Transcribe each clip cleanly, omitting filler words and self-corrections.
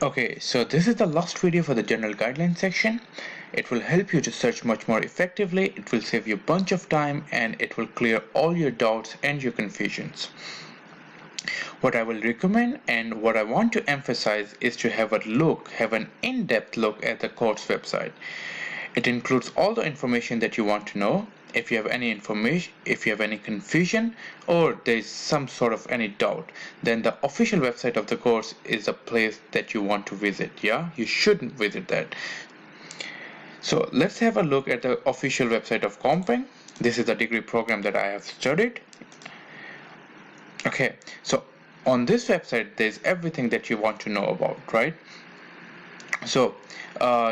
Okay, so this is the last video for the general guidelines section. It will help you to search much more effectively, it will save you a bunch of time, and it will clear all your doubts and your confusions. What I will recommend and what I want to emphasize is to have an in-depth look at the course website. It includes all the information that you want to know. If you have any information, if you have any confusion, or there is some sort of any doubt, then the official website of the course is a place that you want to visit. Yeah, you should visit that. So let's have a look at the official website of Compeng. This is the degree program that I have studied. Okay, so on this website there's everything that you want to know about, right? So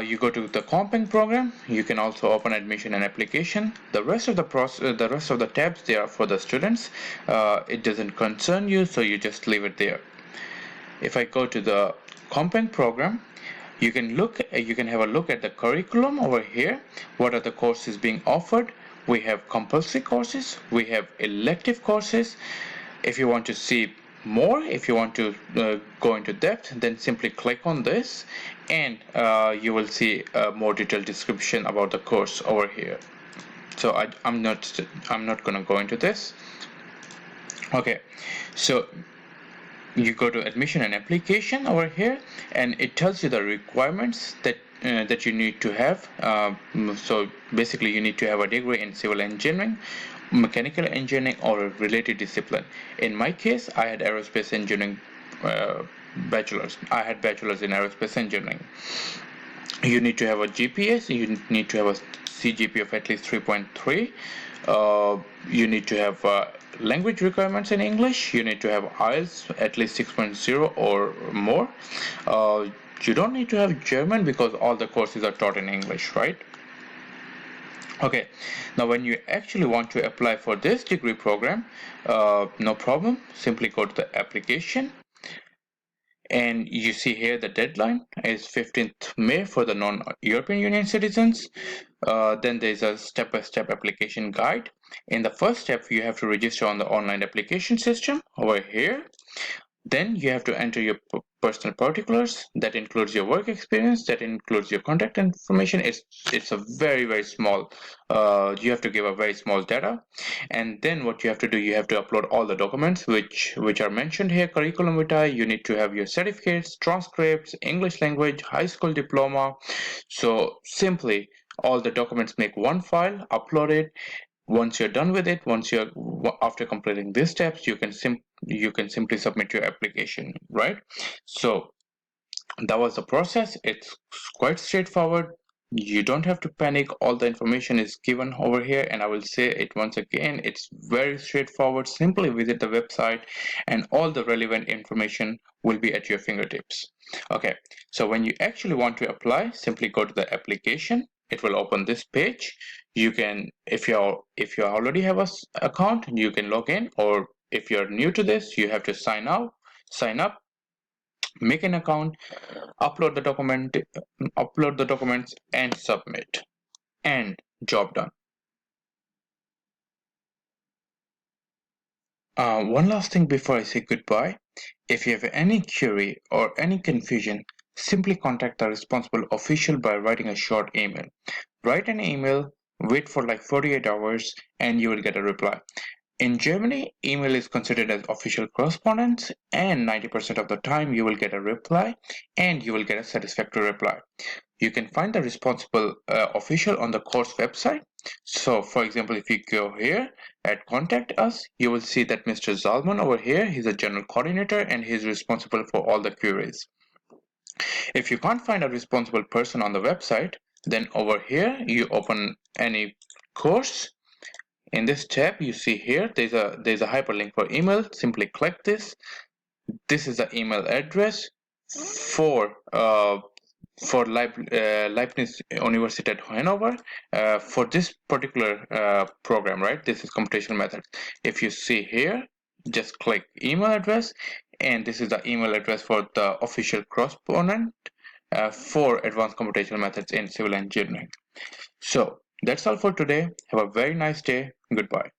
you go to the Compeng program. You can also open admission and application. The rest of the tabs, they are for the students. It doesn't concern you, so you just leave it there. If I go to the Compeng program, you can have a look at the curriculum over here. What are the courses being offered? We have compulsory courses, we have elective courses. If you want to see more, if you want to go into depth, then simply click on this and you will see a more detailed description about the course over here. So I'm not going to go into this. Okay, so you go to admission and application over here, and it tells you the requirements that you need to have. So basically you need to have a degree in civil engineering, mechanical engineering, or a related discipline. In my case, I had aerospace engineering bachelor's. I had bachelor's in aerospace engineering. You need to have a GPS, you need to have a CGPA of at least 3.3. You need to have language requirements in English. You need to have IELTS at least 6.0 or more. You don't need to have German because all the courses are taught in English, right? Okay, now when you actually want to apply for this degree program, no problem. Simply go to the application. And you see here the deadline is 15th May for the non-European Union citizens. Then there's a step-by-step application guide. In the first step, you have to register on the online application system over here. Then you have to enter your personal particulars. That includes your work experience, that includes your contact information. It's a very small, you have to give a very small data. And then what you have to do, you have to upload all the documents which are mentioned here. Curriculum vitae, you need to have your certificates, transcripts, English language, high school diploma. So simply all the documents make one file, upload it. Once you're done with it, after completing these steps, you can simply submit your application, right? So that was the process. It's quite straightforward. You don't have to panic. All the information is given over here, and I will say it once again, it's very straightforward. Simply visit the website and all the relevant information will be at your fingertips. Okay, so when you actually want to apply, simply go to the application. It will open this page. You can, if you already have a account, you can log in, or if you're new to this, you have to sign up, make an account, upload the documents and submit, and job done. One last thing before I say goodbye. If you have any query or any confusion, simply contact the responsible official by writing a short email. Write an email, wait for like 48 hours, and you will get a reply. In Germany, email is considered as official correspondence, and 90% of the time you will get a reply, and you will get a satisfactory reply. You can find the responsible official on the course website. So for example, if you go here at contact us, you will see that Mr. Zalman over here, he's a general coordinator and he's responsible for all the queries. If you can't find a responsible person on the website, then over here you open any course. In this tab you see here there's a hyperlink for email. Simply click this. This is the email address for Leibniz University at Hanover for this particular program, right? This is computational methods. If you see here, just click email address, and this is the email address for the official correspondent for advanced computational methods in civil engineering. So that's all for today. Have a very nice day. Goodbye.